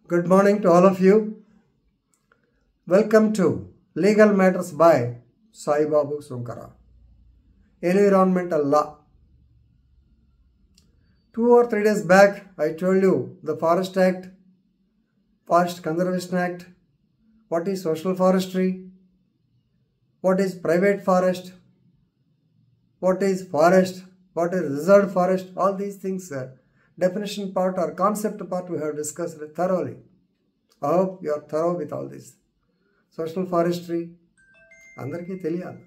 Good morning to all of you. Welcome to Legal Matters by Sai Babu Sunkara. Environmental Law. 2 or 3 days back, I told you the Forest Act, Forest Conservation Act, what is social forestry, what is private forest, what is forest, what is reserved forest, all these things, definition part or concept part we have discussed thoroughly. I hope you are thorough with all this. Social forestry, అందరికీ తెలియాలి.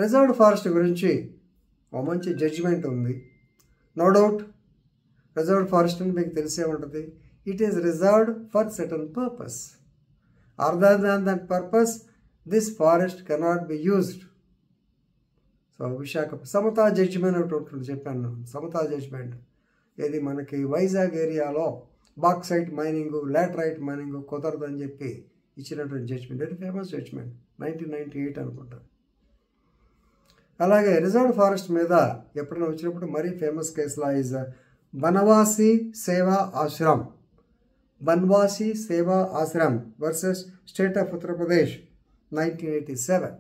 Reserved forest గురించి ఒక మంచి judgement ఉంది. No doubt reserved forest అని మీకు తెలిసే ఉంటుంది. It is reserved for certain purpose. Other than that purpose this forest cannot be used. So Visakha Samata judgement ఒకటి ఉంటుంది, చెప్పాను. సమతా జడ్జిమెంట్ ఇది మనకి వైజాగ్ ఏరియాలో బాక్సైట్ మైనింగ్, లాటరైట్ మైనింగ్ కుదరదని చెప్పి ఇచ్చినటువంటి జడ్జిమెంట్. వెరీ ఫేమస్ జడ్జిమెంట్, 1998 అనుకుంటా. అలాగే రిజర్వ్డ్ ఫారెస్ట్ మీద ఎప్పుడైనా వచ్చినప్పుడు మరీ ఫేమస్ కేసులా ఈజ్ బనవాసి సేవా Ashram. బన్వాసి Seva Ashram versus state of Uttar Pradesh 1987.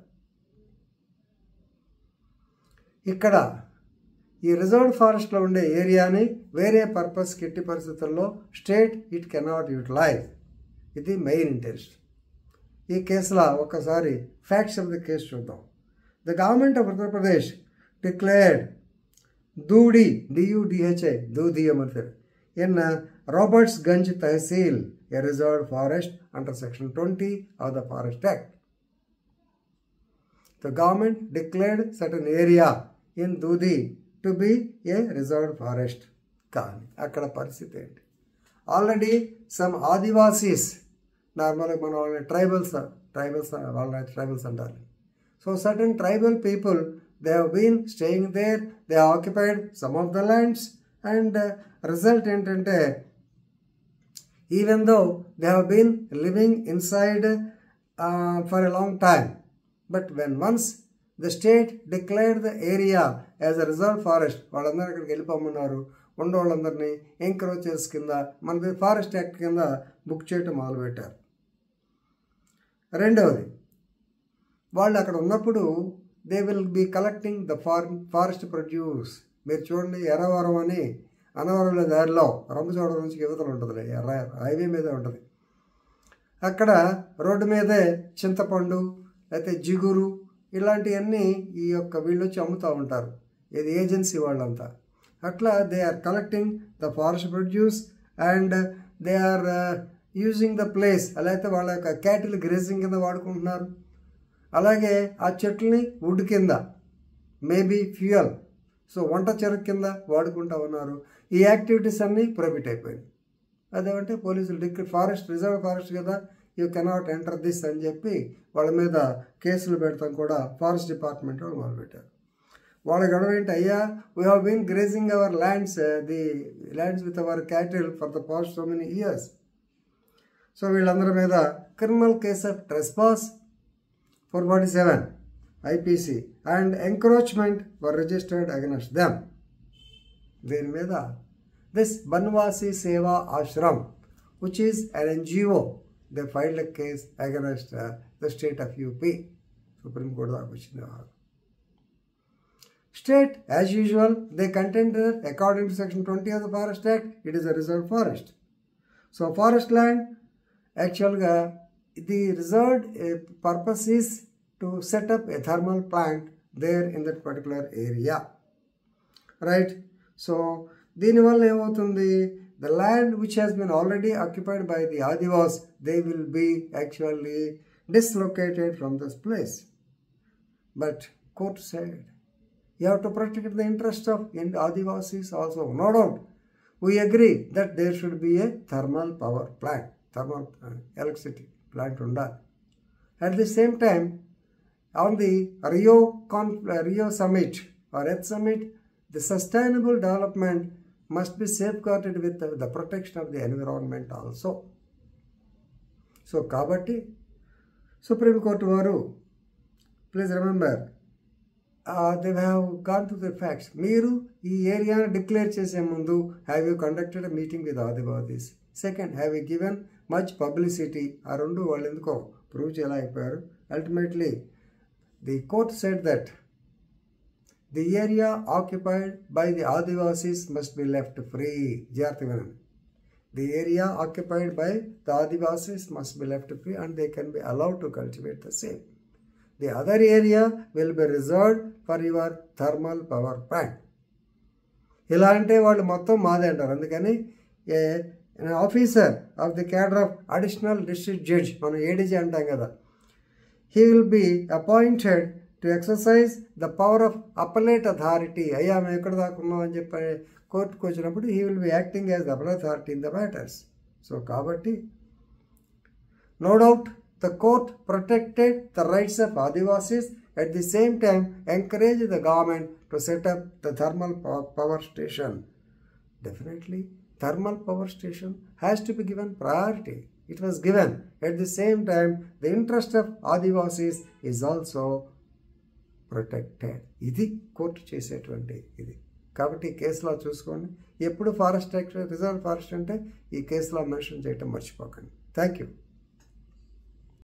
ఇక్కడ ఈ రిజర్వ్డ్ ఫారెస్ట్లో ఉండే ఏరియాని వేరే పర్పస్కి ఎట్టి పరిస్థితుల్లో స్టేట్ ఇట్ కెనాట్ యూటిలైజ్. ఇది మెయిన్ ఇంట్రెస్ట్. ఈ కేసులో ఒక్కసారి ఫ్యాక్ట్స్ ఆఫ్ ద కేసు చూద్దాం. The government of Uttar Pradesh declared Dudhi DUDHI Dudhi అని ఇన్ రాబర్ట్స్గంజ్ tehsil a reserved forest under section 20 of the forest act. The government declared certain area in Dudi to be a reserved forest. కానీ అక్కడ పరిస్థితి ఏంటి? Already some Adivasis, నార్మల్గా మన వాళ్ళని ట్రైబల్స్ అంటారు. So certain tribal people they have been staying there, they occupied some of the lands and result ఏంటంటే even though they have been living inside for a long time. But when once the state declared the area as a reserved forest, వాళ్ళందరూ అక్కడికి వెళ్ళిపోమన్నారు. వాళ్ళందరినీ encroaches కింద మనది forest act కింద book చేయటం మొదలుపెట్టారు. రెండవది, వాళ్ళు అక్కడ ఉన్నప్పుడు they will be collecting the forest produce. మీరు చూడండి, ఎర్రవరం అని అనవరంలో దారిలో రంపచోడవరం నుంచి యువతలు ఉంటుంది, హైవే మీదే ఉంటుంది. అక్కడ రోడ్డు మీదే చింతపండు అయితే జిగురు ఇలాంటివన్నీ ఈ యొక్క వీళ్ళు వచ్చి అమ్ముతూ ఉంటారు. ఇది ఏజెన్సీ వాళ్ళంతా. అట్లా they are collecting the forest produce and they are using the place. అలా అయితే వాళ్ళ యొక్క క్యాటిల్ గ్రేజింగ్ కింద వాడుకుంటున్నారు. అలాగే ఆ చెట్లని వుడ్ కింద, మేబీ ఫ్యూయల్, సో వంట చెరుకు కింద వాడుకుంటూ ఉన్నారు. ఈ యాక్టివిటీస్ అన్నీ ప్రొహిబిట్ అయిపోయింది. అదేమంటే పోలీసులు ఫారెస్ట్ రిజర్వ్ ఫారెస్ట్ కదా, యూ కెనాట్ ఎంటర్ దిస్ అని చెప్పి వాళ్ళ మీద కేసులు పెడతాం కూడా ఫారెస్ట్ డిపార్ట్మెంట్ వాళ్ళు మొదలుపెట్టారు. వాళ్ళ గొడవ ఏంటి, అయ్యా we have been grazing our lands, the lands with our cattle for the past so many years. So వీళ్ళందరి మీద criminal case of trespass 447 IPC and encroachment were registered against them. దీని మీద this Banwasi Seva Ashram which is an NGO, they filed a case against the state of UP. Supreme Court దాకా వచ్చింది. State, as usual, they contend that according to section 20 of the Forest Act, it is a reserved forest. So forest land, actually, the reserved purpose is to set up a thermal plant there in that particular area. Right? So, దీనివల్ల ఏమవుతుంది, the land which has been already occupied by the Adivas, they will be actually dislocated from this place. But court said, you have to protect the interest of Adivasis also. No doubt, we agree that there should be a thermal power plant, thermal electricity plant undali. At the same time, on the Rio Summit or Earth Summit, the sustainable development must be safeguarded with the protection of the environment also. So kabatti Supreme Court varu, please remember, they have gone to the facts. Meeru ee area declare chese mundu, have you conducted a meeting with Adivadis? Second, have you given much publicity. ఆ రెండు వాళ్ళు ఎందుకో prove చేయలేకపోయారు. Ultimately the court said that the area occupied by the Adivasis must be left free. జాగ్రత్తగా వినండి. The area occupied by the Adivasis must be left free and they can be allowed to cultivate the same. The other area will be reserved for your thermal power plant. ఇలా అంటే వాళ్ళు మొత్తం మాదే అంటారు. అందుకని an officer of the cadre of additional district judge, మనం ADG అంటాం కదా, he will be appointed to exercise the power of appellate authority. అయ్యా మేము ఎక్కడ దాకా ఉన్నాం అని చెప్పి కోర్టుకు వచ్చినప్పుడు he will be acting as the appellate authority in the matters. So కాబట్టి no doubt the court protected the rights of Adivasis, at the same time encouraged the government to set up the thermal power station. Definitely thermal power station has to be given priority. It was given. At the same time the interest of Adivasis is also protected. ఇది court చేసేటువంటి ఇది. కాబట్టి ఈ కేసులో చూసుకోండి. ఎప్పుడు forest act reserve forest అంటే ఈ కేసులో మెన్షన్ చేయటం మర్చిపోకండి. Thank you.